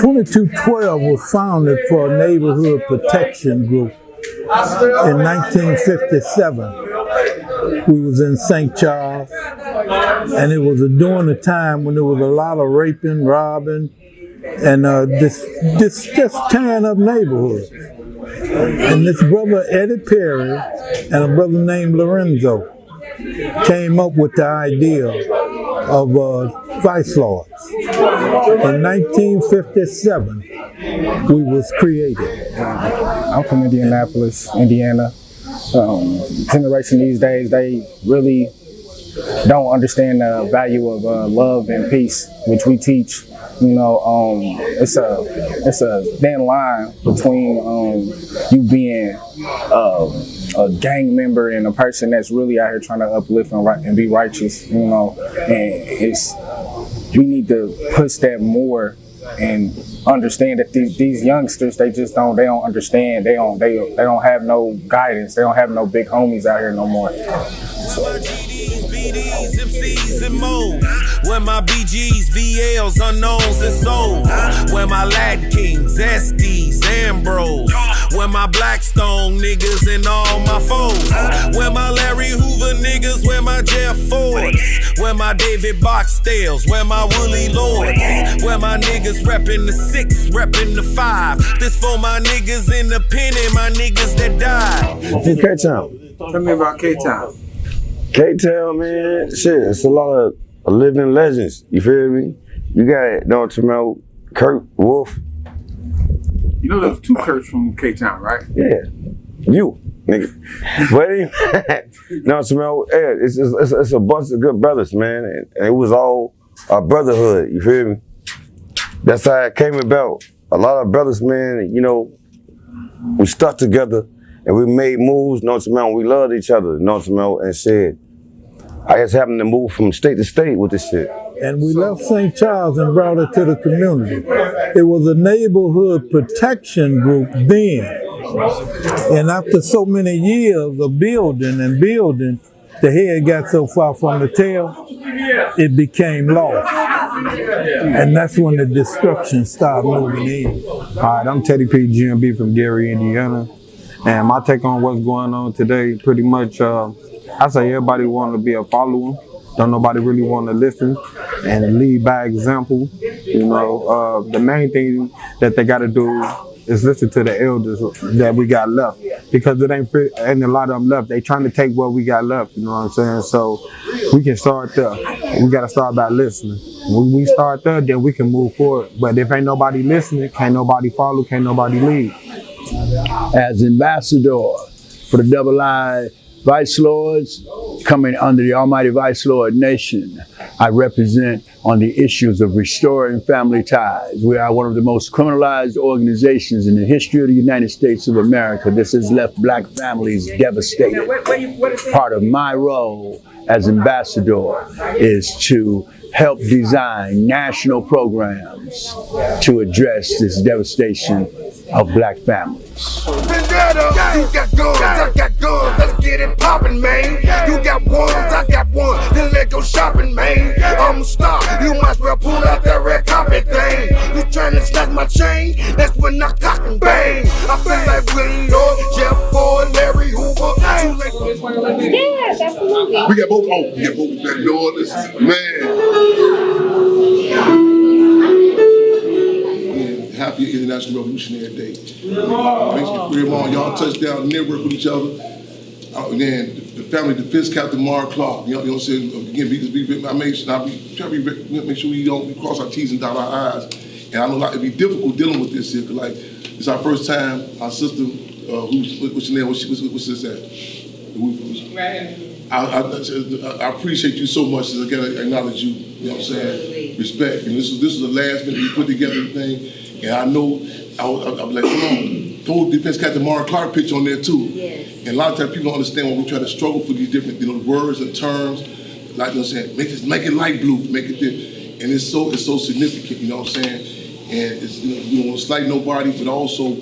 2212 was founded for a neighborhood protection group in 1957. We was in St. Charles, and it was during a time when there was a lot of raping, robbing, and this just tearing up neighborhoods. And this brother Eddie Perry and a brother named Lorenzo came up with the idea of vice lords. In 1957, we was created. I'm from Indianapolis, Indiana. Generation these days, they really don't understand the value of love and peace, which we teach. You know, it's a thin line between you being a gang member and a person that's really out here trying to uplift and be righteous. You know, and we need to push that more and understand that these youngsters, they don't understand. They don't have no guidance. They don't have no big homies out here no more. When my BGs, VLs, unknowns, and souls. When my Latin Kings, SDs, Ambrose. When my Blackstone niggas and all my foes. When my Larry Hoover niggas, when my Jeff Fords. When my David Boxdales, when my Willie Lords. When my niggas reppin' the 6, reppin' the 5. This for my niggas in the pen and my niggas that died. From K-Town. Tell me about K-Town. K-Town, man, shit, it's a lot of living legends, you feel me? You got, Kurt Wolf. You know there's 2 Kurts from K-Town, right? Yeah, you, nigga. But yeah, it's a bunch of good brothers, man, and it was all a brotherhood, you feel me? That's how it came about. A lot of brothers, man, we stuck together and we made moves, we loved each other, and said, I just happened to move from state to state with this shit. And we left St. Charles and brought it to the community. It was a neighborhood protection group then. And after so many years of building, the head got so far from the tail, it became lost. And that's when the destruction started moving in. All right, I'm Teddy P. GMB from Gary, Indiana. And my take on what's going on today, pretty much, I say everybody want to be a follower. Don't nobody really want to listen and lead by example. The main thing that they got to do is listen to the elders that we got left, because it ain't a lot of them left. They trying to take what we got left. You know what I'm saying? So we can start there. We got to start by listening. When we start there, then we can move forward. But if ain't nobody listening, can't nobody follow, can't nobody lead. As ambassador for the Double I Vice Lords, coming under the Almighty Vice Lord Nation, I represent on the issues of restoring family ties. We are one of the most criminalized organizations in the history of the United States of America. This has left black families devastated. Part of my role as ambassador is to help design national programs to address this devastation of black families. You got guns, I got guns, let's get it poppin', man. You got ones, I got one, then let's go shopping, man. I'm a star, you might as well pull out that red carpet thing. You tryna snatch my chain, that's when I cock and bang. I feel like Willie Lord, Jeff Ford, Larry Hoover. Yes, absolutely. We got both that door, Happy International Revolutionary Day. Make sure y'all touch down, network with each other. Then the family defense captain Mark Clark. You know what I'm saying? Again, make sure we don't cross our T's and dot our I's. And I know it'd be difficult dealing with this here, because it's our first time. Our sister, what's your name? What's this at? I appreciate you so much. I gotta acknowledge you. You know what I'm saying? Respect. And this was the last minute we put together the thing. And I know I'll be like, come on, throw Defense Captain Mark Clark picture on there too. Yes. And a lot of times people don't understand when we try to struggle for these different, words and terms. Like I'm saying, make it light blue, make it this, and it's so significant. You know what I'm saying? And it's we don't want to slight nobody, but also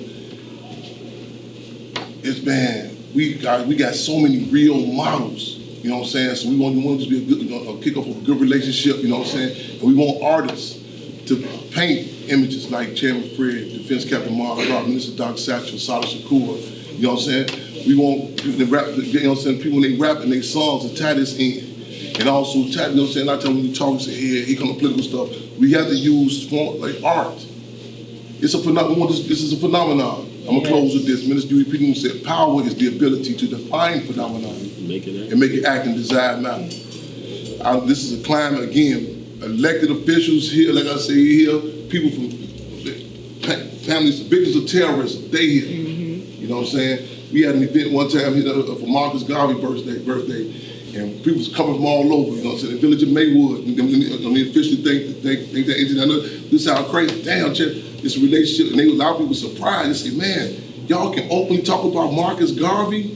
we got so many real models. You know what I'm saying? So we want to be a good, kick off a good relationship. You know what I'm saying? And we want artists to paint images like Chairman Fred, Defense Captain Mark Clark, Minister Dr. Satchel, Sada Shakur. You know what I'm saying? We want the rap, you know what I'm saying? People when they rap in their songs to tie this in. And also, you know what I'm saying? A lot of times when you talk, say, here comes political stuff. We have to use like art. It's a phenomenon. This is a phenomenon. I'm gonna close with this. Minister Dewey Peterson said, "Power is the ability to define phenomenon and make it act in desired manner." This is a climate again. Elected officials here, like I say here, people from families, victims of terrorism, they here. You know what I'm saying? We had an event one time here for Marcus Garvey's birthday, and people was coming from all over. You know what I'm saying? The village of Maywood. The officials think that this sounds crazy. Damn, it's a relationship, and a lot of people surprised. They say, "Man, y'all can openly talk about Marcus Garvey."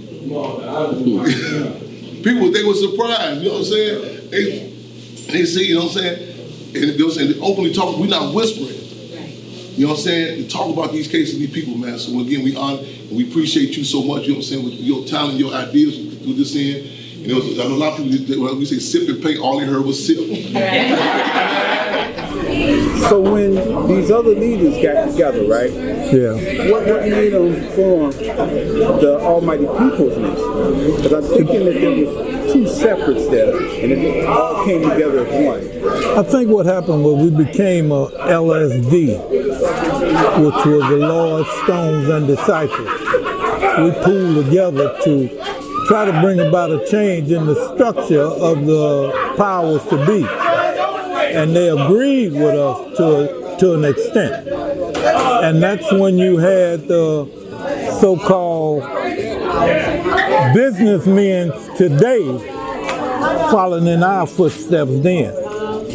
People, they were surprised. You know what I'm saying? They see, you know what I'm saying? And they were saying, they openly talk, we're not whispering. You know what I'm saying? To talk about these cases, these people, man. So again, we honor and we appreciate you so much, you know what I'm saying, with your talent, your ideas, you threw this in. And I know a lot of people, when we say sip and paint, all they heard was sip. So when these other leaders got together, right? Yeah. What made them form the Almighty People's Nation? Because I'm thinking that there was two separates there, and it all came together as one. I think what happened was we became a LSD, which was the Lord, Stones, and Disciples. We pooled together to try to bring about a change in the structure of the powers to be. And they agreed with us to an extent. And that's when you had the so-called businessmen today following in our footsteps then.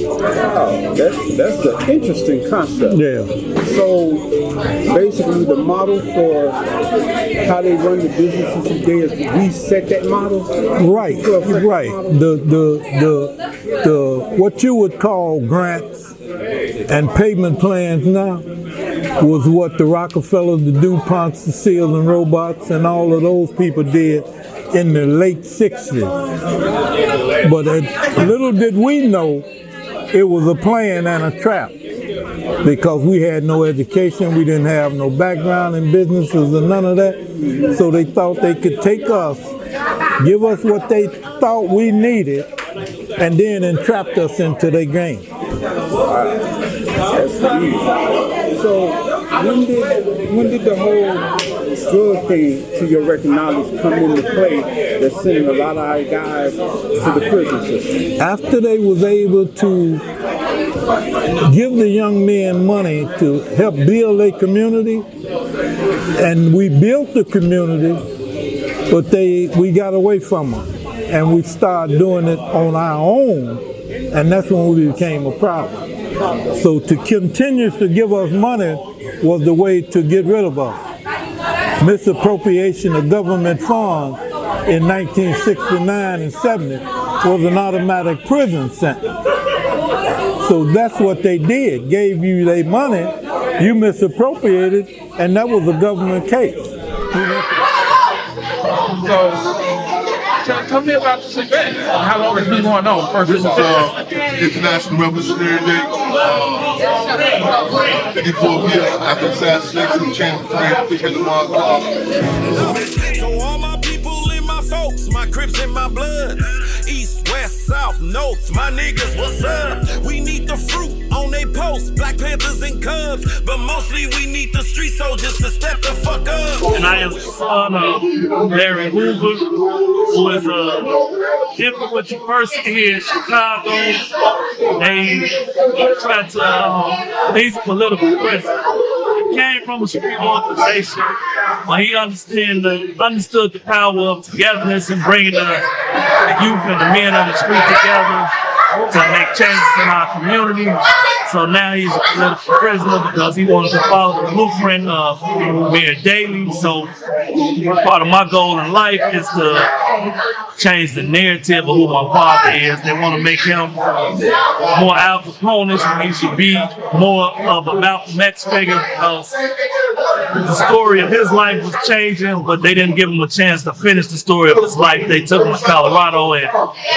Wow, that's an interesting concept. Yeah. So basically the model for how they run the businesses today is to reset that model? Right. The what you would call grants and payment plans now was what the Rockefellers, the DuPonts, the Seals and Robots, and all of those people did in the late 60s. But little did we know it was a plan and a trap, because we had no education, we didn't have no background in businesses or none of that. So they thought they could take us, give us what they thought we needed, and then entrapped us into their game. So when did the whole drug thing, to your record knowledge, come into play that's sending a lot of our guys to the prison system? After they was able to give the young men money to help build their community, and we built the community, but we got away from them, and we started doing it on our own, and that's when we became a problem. So to continue to give us money was the way to get rid of us. Misappropriation of government funds in 1969 and 70 was an automatic prison sentence. So that's what they did, gave you their money, you misappropriated, and that was a government case. So, tell me about this event. How long has it been going on? First, this is International Revolutionary Day. 54 years after the assassination of Chairman Fred Mark. So all my people and my folks, my Crips and my Bloods, East, West, South, North, my niggas, what's up? We need the fruit on they posts, Black Panthers and Cubs, but mostly we need the street soldiers to step the fuck up. And I am the son of Larry Hoover, who is a influential person here in Chicago. They tried to, he's a political prisoner. He came from a street organization, but he understood the power of togetherness and bringing the youth and the men on the street together to make changes in our community. So now he's a political prisoner because he wanted to follow the blueprint of Mayor Daley. So part of my goal in life is to change the narrative of who my father is. They want to make him more Al Capone, and he should be more of a Malcolm X figure, because the story of his life was changing, but they didn't give him a chance to finish the story of his life. They took him to Colorado and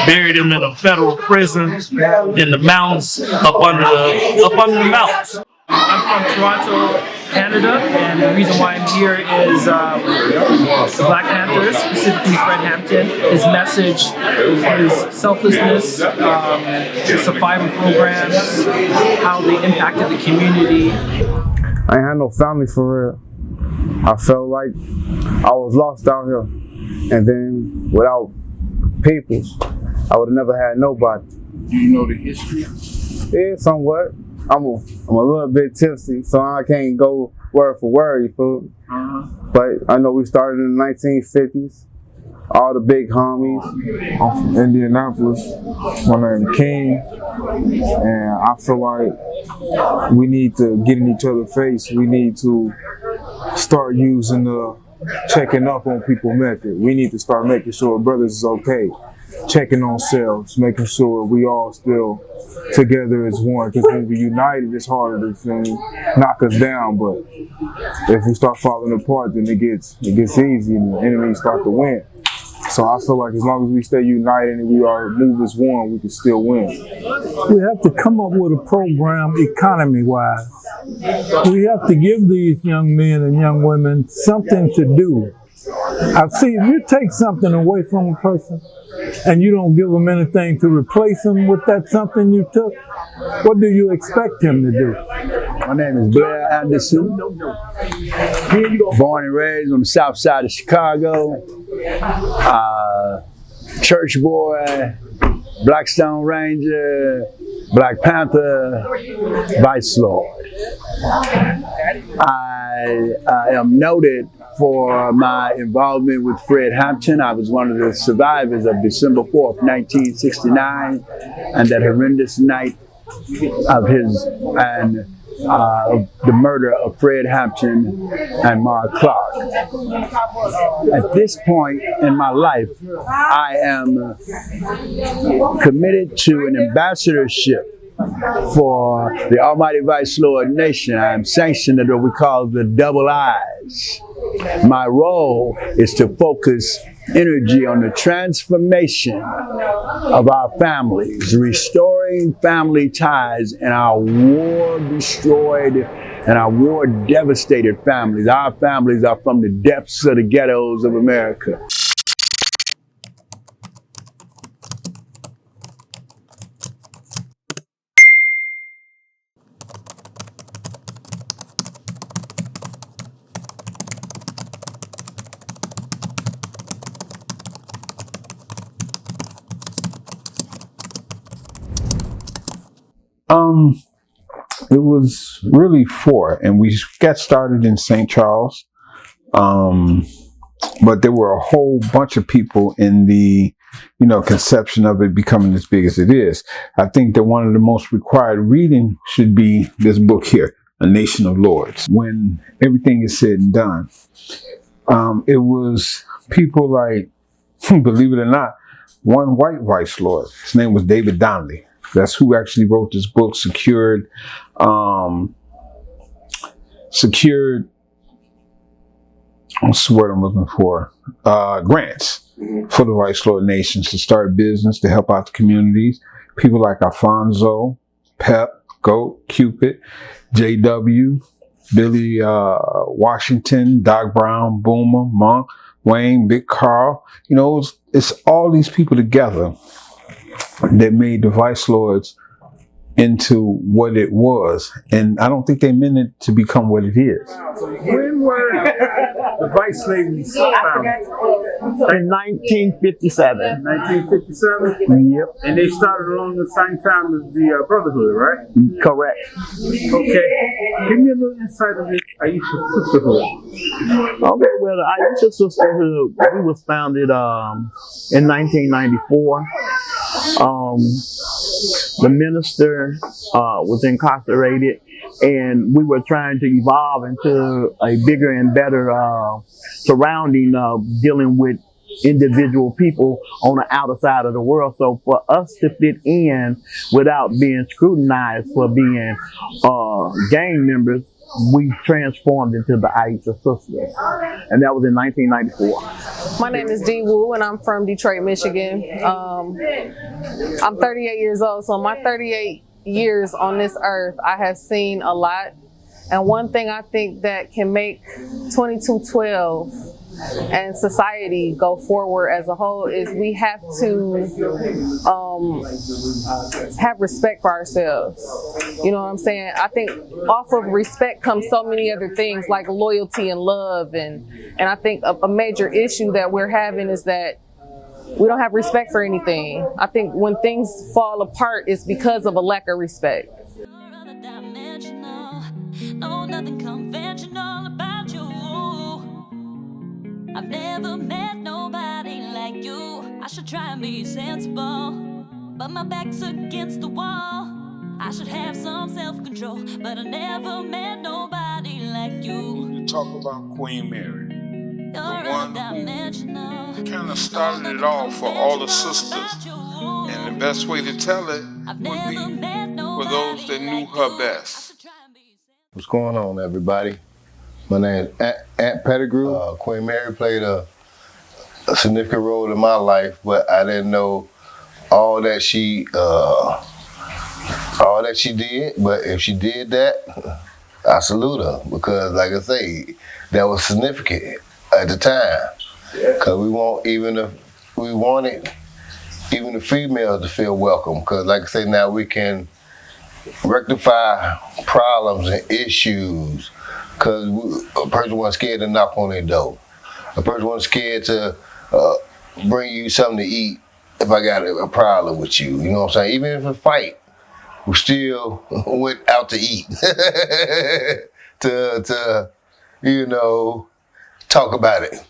buried him in a federal prison in the mountains, up under the mountains. I'm from Toronto, Canada, and the reason why I'm here is the Black Panthers, specifically Fred Hampton. His message, his selflessness, the survival programs, how they impacted the community. I ain't had no family for real. I felt like I was lost out here. And then without people, I would have never had nobody. Do you know the history? Yeah, somewhat. I'm a little bit tipsy, so I can't go word for word, you feel me? But I know we started in the 1950s. All the big homies. I'm from Indianapolis. My name is King, and I feel like we need to get in each other's face. We need to start using the checking up on people method. We need to start making sure brothers is okay. Checking on selves, making sure we all still together as one. Because when we united, it's harder to knock us down. But if we start falling apart, then it gets easy, and the enemies start to win. So I feel like as long as we stay united and we all move as one, we can still win. We have to come up with a program economy-wise. We have to give these young men and young women something to do. I see, if you take something away from a person and you don't give them anything to replace them with that something you took, what do you expect him to do? My name is Blair Anderson. Born and raised on the south side of Chicago. Church boy, Blackstone Ranger, Black Panther, Vice Lord. I am noted for my involvement with Fred Hampton. I was one of the survivors of December 4th, 1969, and that horrendous night of the murder of Fred Hampton and Mark Clark. At this point in my life, I am committed to an ambassadorship for the Almighty Vice Lord Nation. I am sanctioned at what we call the Double Eyes. My role is to focus energy on the transformation of our families, restoring family ties in our war-destroyed and our war-devastated families. Our families are from the depths of the ghettos of America. It was really 4, and we got started in St. Charles. But there were a whole bunch of people in the, conception of it becoming as big as it is. I think that one of the most required reading should be this book here, A Nation of Lords. When everything is said and done, it was people like, believe it or not, one white vice lord. His name was David Donnelly. That's who actually wrote this book, secured what's the word I'm looking for? Grants for the Vice Lord nations to start business, to help out the communities. People like Alfonso, Pep, Goat, Cupid, JW, Billy Washington, Doc Brown, Boomer, Monk, Wayne, Big Carl. It's all these people together that made the Vice Lords into what it was. And I don't think they meant it to become what it is. When were the Vice Slaves founded? In 1957. 1957? Yep. And they started along the same time as the Brotherhood, right? Correct. Okay. Give me a little insight of this Aisha Sisterhood. Okay, well, the Aisha Sisterhood, we was founded in 1994. The minister was incarcerated, and we were trying to evolve into a bigger and better surrounding dealing with individual people on the outer side of the world. So for us to fit in without being scrutinized for being gang members, we transformed into the Aisha Sisters, and that was in 1994. My name is Dee Wu, and I'm from Detroit, Michigan. I'm 38 years old, so my 38 years on this earth, I have seen a lot. And one thing I think that can make 2212 and society go forward as a whole is we have to have respect for ourselves. You know what I'm saying? I think off of respect comes so many other things like loyalty and love, and I think a major issue that we're having is that we don't have respect for anything. I think when things fall apart, it's because of a lack of respect. No, nothing conventional about you. I've never met nobody like you. I should try and be sensible, but my back's against the wall. I should have some self-control, but I never met nobody like you. You talk about Queen Mary, You're the one who kind of started it all for all the sisters. And the best way to tell it would be for those that knew her best. What's going on, everybody? My name is Aunt Pettigrew. Queen Mary played a significant role in my life, but I didn't know all that she did. But if she did that, I salute her, because, like I say, that was significant at the time. Because we wanted even the females to feel welcome. Because, like I say, now we can rectify problems and issues, because a person wasn't scared to knock on their door. A person wasn't scared to bring you something to eat if I got a problem with you. You know what I'm saying? Even if a fight, we still went out to eat to you know, talk about it.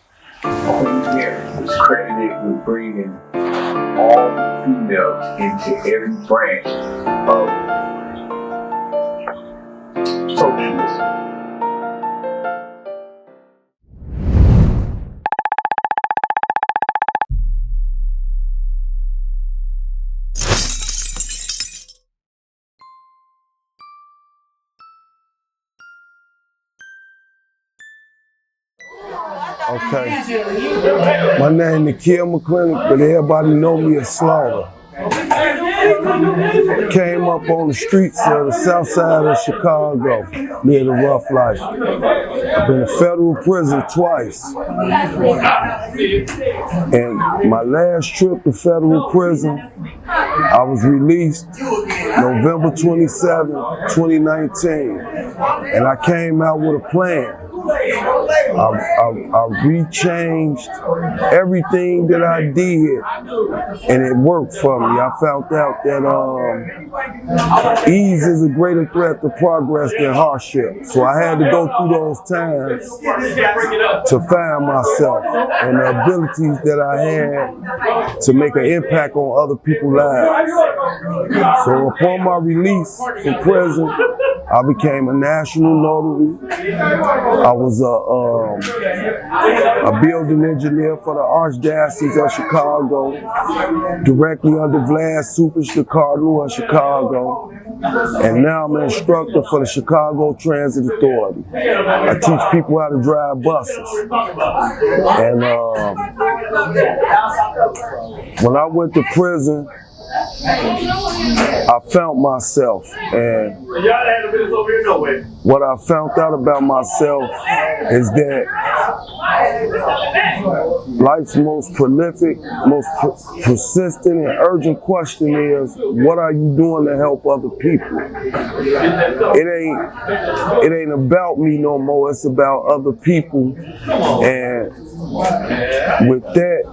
Queen Mary was credited with bringing all the females into every branch of socialism. Okay. My name is Nikhil McClintock, but everybody know me as Slaughter. Came up on the streets of the south side of Chicago, lived a rough life. I've been in federal prison twice. And my last trip to federal prison, I was released November 27, 2019. And I came out with a plan. I rechanged everything that I did, and it worked for me. I found out that ease is a greater threat to progress than hardship. So I had to go through those times to find myself and the abilities that I had to make an impact on other people's lives. So upon my release from prison, I became a national notary. I was a building engineer for the Archdiocese of Chicago, directly under Vlad Supich, the Cardinal of Chicago. And now I'm an instructor for the Chicago Transit Authority. I teach people how to drive buses. And when I went to prison, I found myself, and what I found out about myself is that life's most prolific, most persistent and urgent question is, what are you doing to help other people? It ain't about me no more, it's about other people. And with that,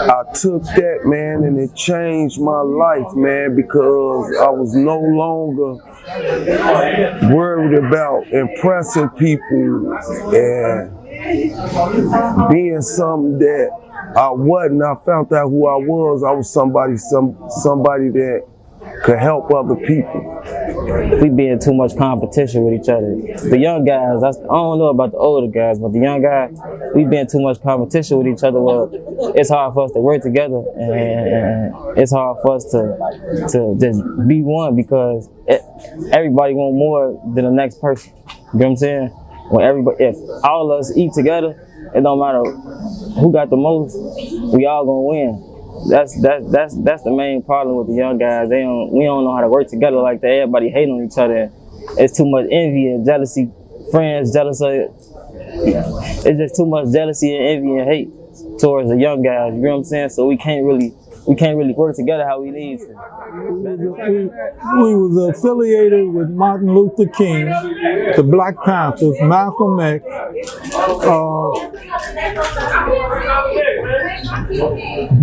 I took that, man, and it changed my life, man, because I was no longer worried about impressing people and being something that I wasn't. I found out who I was. I was somebody that could help other people. We be in too much competition with each other. The young guys, I don't know about the older guys, but the young guys, we be in too much competition with each other. Well, it's hard for us to work together, and it's hard for us to just be one, because everybody want more than the next person. You know what I'm saying? When if all of us eat together, it don't matter who got the most, we all gonna win. That's the main problem with the young guys. We don't know how to work together like that. Everybody hate on each other. it's too much envy and jealousy. Friends jealous of it. It's just too much jealousy and envy and hate towards the young guys. You know what I'm saying? So we can't really work together how we need to. We was affiliated with Martin Luther King, the Black Panthers, Malcolm X,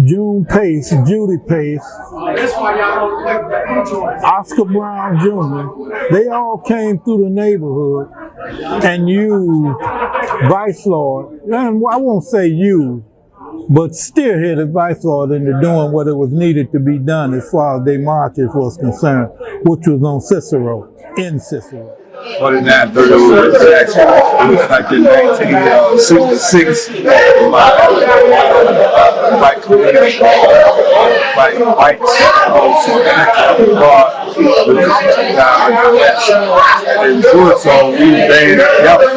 Judy Pace, Oscar Brown Jr. They all came through the neighborhood and used Vice Lord, and I won't say used, but spearheaded Vice Lord into doing what it was needed to be done as far as their marches was concerned, which was on Cicero, in Cicero. 4931 Jackson. It was like in 1966. White community, white whites, and do it so we band together.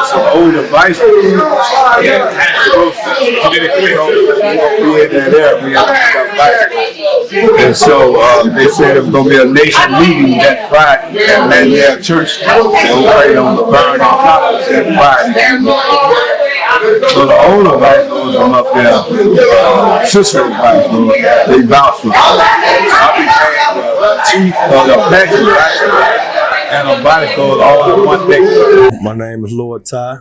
Some older vice and so they said it was going to be a nation meeting that Friday at Mandel Church. They'll pray on the burning topics that Friday. So the older vice lords from up there, sisterhood vice lords, they vouched for me. I became the chief of the package vice lord and a body code all in one day. My name is Lord Ty,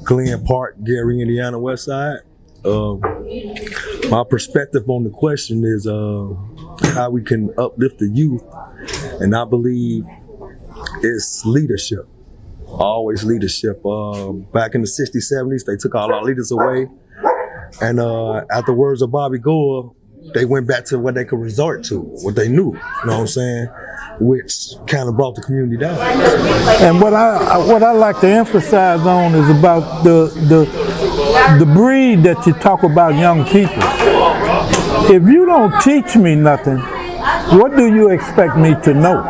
Glen Park, Gary, Indiana, West Side. My perspective on the question is how we can uplift the youth, and I believe it's leadership. Always leadership. Back in the 60s, 70s, they took all our leaders away, and after words of Bobby Gore, they went back to what they could resort to, what they knew. You know what I'm saying? Which kind of brought the community down. And what I like to emphasize on is about the breed that you talk about, young people. If you don't teach me nothing, what do you expect me to know?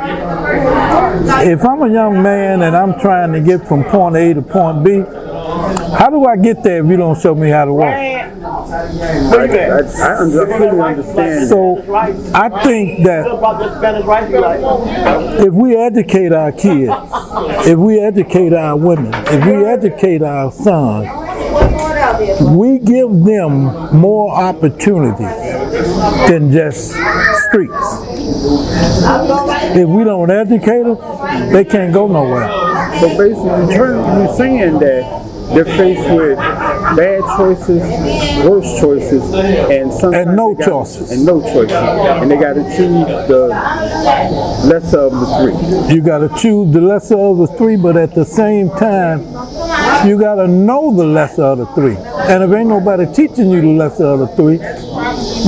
If I'm a young man and I'm trying to get from point A to point B, how do I get there if you don't show me how to walk? I fully understand. So I think that if we educate our kids, if we educate our women, if we educate our sons, we give them more opportunities than just streets. If we don't educate them, they can't go nowhere. So basically, you're saying that they're faced with bad choices, worse choices, and sometimes no choices. And no choices. And they got to choose the lesser of the three. You got to choose the lesser of the three, but at the same time, you got to know the lesser of the three. And if ain't nobody teaching you the lesser of the three,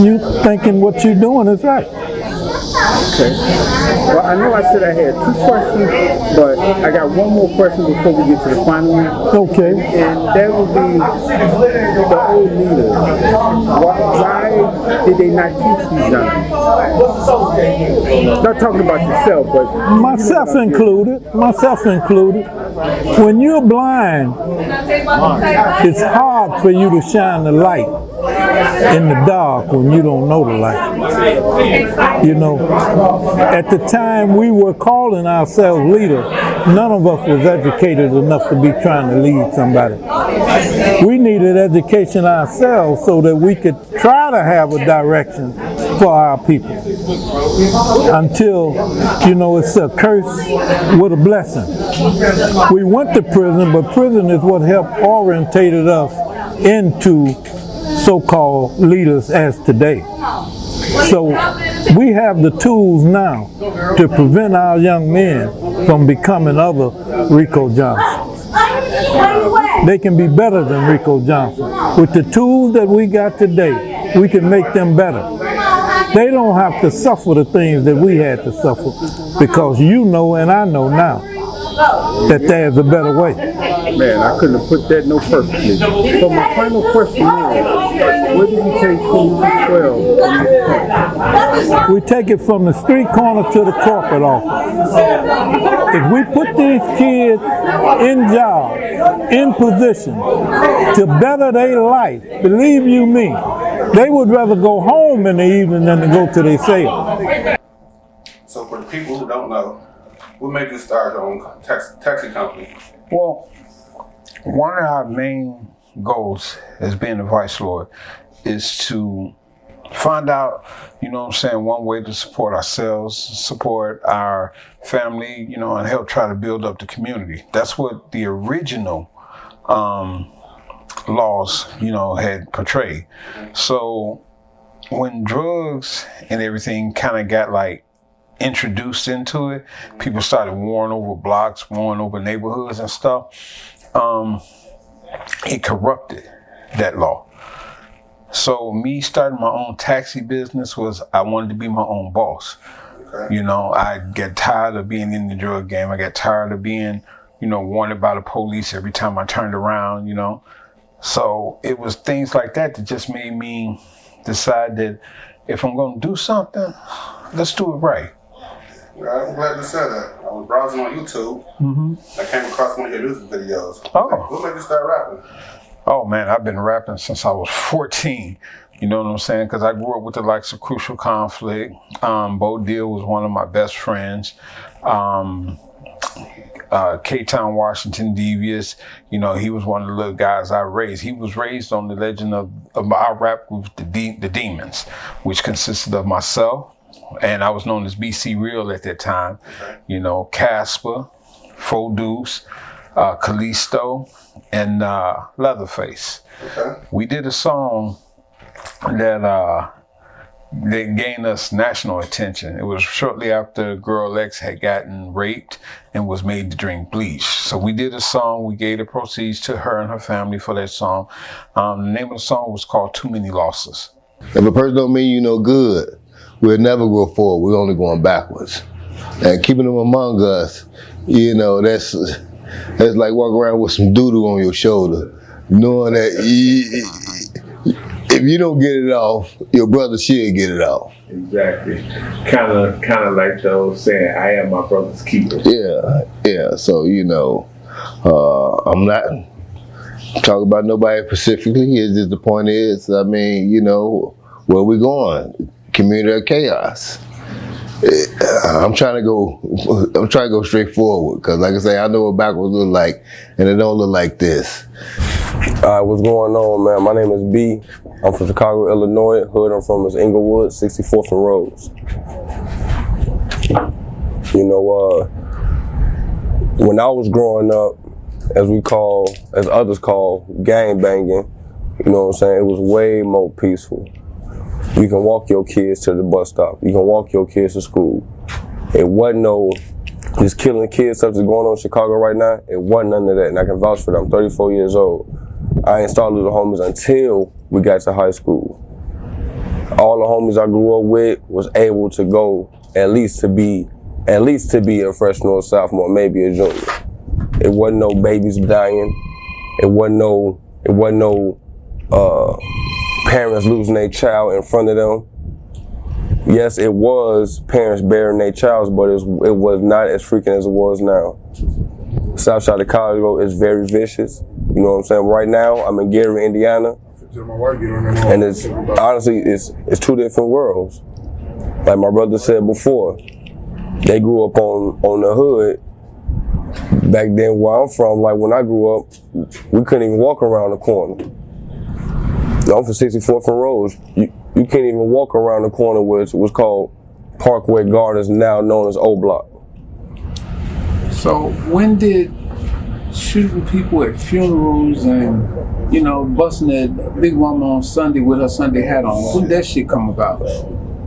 you thinking what you're doing is right. Okay. Well, I know I said I had 2 questions, but I got one more question before we get to the final one. Okay. And that would be the old leaders. Why did they not teach these young? Not talking about yourself, but myself included. When you're blind, it's hard for you to shine the light in the dark when you don't know the light. You know, at the time we were calling ourselves leaders, none of us was educated enough to be trying to lead somebody. We needed education ourselves so that we could try to have a direction for our people. Until, you know, it's a curse with a blessing. We went to prison, but prison is what helped orientated us into so-called leaders as today. So we have the tools now to prevent our young men from becoming other Rico Johnsons. They can be better than Rico Johnson. With the tools that we got today, we can make them better. They don't have to suffer the things that we had to suffer, because you know and I know now that there's a better way. Man, I couldn't have put that no perfectly. So my final question is, where do we take 2212? We take it from the street corner to the corporate office. If we put these kids in jobs, in position to better their life, believe you me, they would rather go home in the evening than to go to their sale. So for the people who don't know, what made you start your own taxi company? Well, one of our main goals as being a vice lord is to find out, you know what I'm saying, one way to support ourselves, support our family, you know, and help try to build up the community. That's what the original laws, you know, had portrayed. So when drugs and everything kind of got like introduced into it, people started warring over blocks, warring over neighborhoods and stuff. It corrupted that law. So me starting my own taxi business was, I wanted to be my own boss. Okay. You know, I get tired of being in the drug game. I got tired of being, you know, wanted by the police every time I turned around, you know. So it was things like that that just made me decide that if I'm gonna do something, let's do it right. Well, I'm glad you said that. I was browsing on YouTube. I came across one of your music videos. Oh. What made you start rapping? Oh man, I've been rapping since I was 14. You know what I'm saying? Because I grew up with the likes of Crucial Conflict. Bo Deal was one of my best friends. K-Town Washington Devious, you know, he was one of the little guys I raised. He was raised on the legend of our rap group, the Demons, which consisted of myself, and I was known as BC Real at that time. You know, Casper, Fo Deuce, Callisto, and Leatherface. Okay. We did a song that gained us national attention. It was shortly after Girl X had gotten raped and was made to drink bleach. So we did a song, we gave the proceeds to her and her family for that song. The name of the song was called Too Many Losses. If a person don't mean you no good, we'll never go forward, we're only going backwards. And keeping them among us, you know, that's like walking around with some doo-doo on your shoulder, knowing that if you don't get it off, your brother should get it off. Exactly. Kind of like the old saying, I am my brother's keeper. Yeah. So, you know, I'm not talking about nobody specifically. It's just the point is, I mean, you know, where we going? Community of chaos. I'm trying to go straight forward, because like I say, I know what backwards look like, and it don't look like this. What's going on, man? My name is B. I'm from Chicago, Illinois. Hood I'm from is Inglewood, 64th and Rose. You know, when I was growing up, as others call, gang banging, you know what I'm saying, it was way more peaceful. You can walk your kids to the bus stop. You can walk your kids to school. It wasn't no just killing kids stuff that's going on in Chicago right now. It wasn't none of that, and I can vouch for that. I'm 34 years old. I ain't started little homies until we got to high school. All the homies I grew up with was able to go at least to be a freshman or a sophomore, maybe a junior. It wasn't no babies dying. It wasn't no parents losing their child in front of them. Yes, it was parents burying their child, but it was not as freaking as it was now. South side of Chicago is very vicious. You know what I'm saying? Right now, I'm in Gary, Indiana, and it's honestly it's two different worlds. Like my brother said before, they grew up on the hood. Back then, where I'm from, like when I grew up, we couldn't even walk around the corner. I'm from 64th and Rose. You can't even walk around the corner where it was called Parkway Gardens, now known as O Block. So when did shooting people at funerals and, you know, busting that big woman on Sunday with her Sunday hat on, when did that shit come about?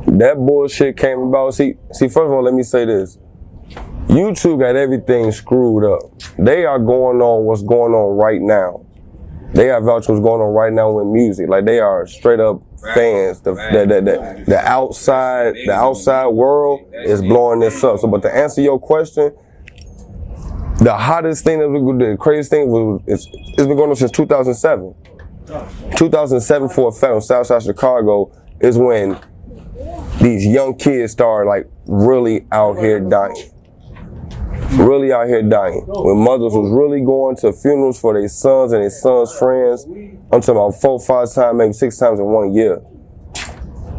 That bullshit came about, see, first of all, let me say this. YouTube got everything screwed up. They are going on what's going on right now. They are vouching what's going on right now with music. Like they are straight up fans. The outside world is blowing this up. So, but to answer your question, the hottest thing, the craziest thing was it's been going on since 2007. 2007 for a fact on Southside Chicago is when these young kids started like really out here dying. really out here dying. When mothers was really going to funerals for their sons and their sons' friends, I'm talking about 4, 5 times, maybe 6 times in 1 year.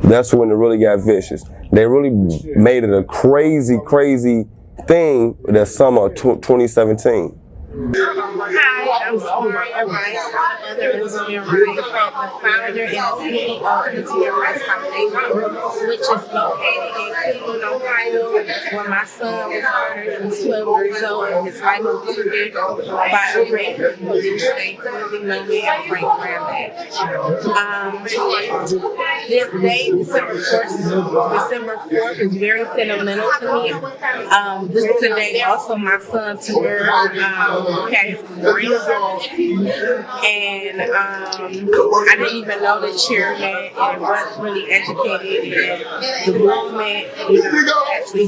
That's when it really got vicious. They really made it a crazy, crazy thing that summer of 2017. Hi, I'm Samara Rice, mother of Samir Rice, the founder and CEO of the Samir Rice Foundation, which is located in Cleveland, Ohio, where my son was murdered. He was 12 years old and his life was taken by a racist police state, Timothy Millman and Frank Grandmack. This day, December 4th, is very sentimental to me. This is the day also my son Timur had his grandson, and I didn't even know the chairman and was really educated in the movement. Actually,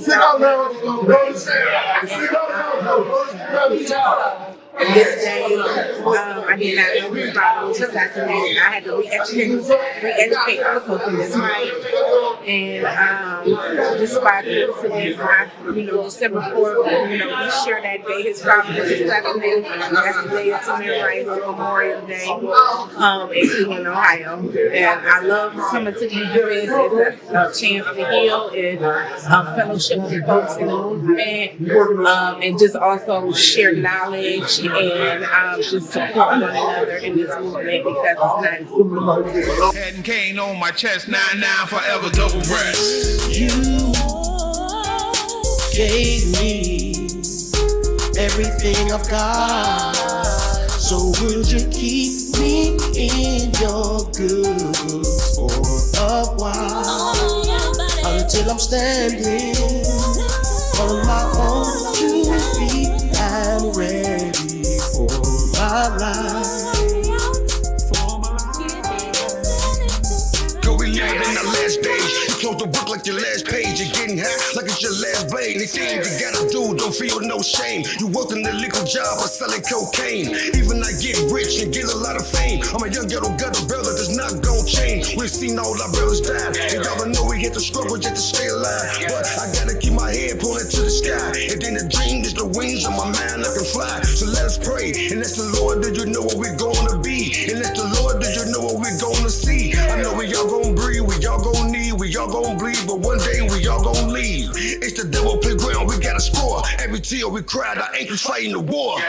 this day, I did not know his father was assassinated. I had to re-educate myself in this fight. And despite the incidents, December 4th, we shared that day his father was assassinated. That's the day of Tamir Rice Memorial Day in Cleveland, Ohio. And I love coming to these events. It's a chance to heal and fellowship with folks in the movement, and just also share knowledge and just support one another in this movement because it's not Head and cane on my chest, 9-9 forever double breast. You gave me everything I've got, so would you keep me in your good books for a while, until I'm standing on my own 2 feet and ready for my life. Go, we live in the last days. You close the book like your last page. You're getting high like it's your last blade. Anything you gotta do, don't feel no shame. You work an illegal job or selling cocaine. Even I get rich and get a lot of fame. I'm a young ghetto gutter brother that's not gon' change. We've seen all our brothers die, and y'all know we hit the struggle just to stay alive. But I gotta keep my head pointed to the sky. And then the dream is the wings of my mind I can fly. So let us pray and ask the Lord, did you know what we're gonna be? And ask the Lord, did you know what we're gonna see? I know we all gon' breathe, we all gon' need, we all gon' bleed, but one day we all gon' leave. It's the devil playground, we gotta score. Every tear we cried, our ankles fighting the war.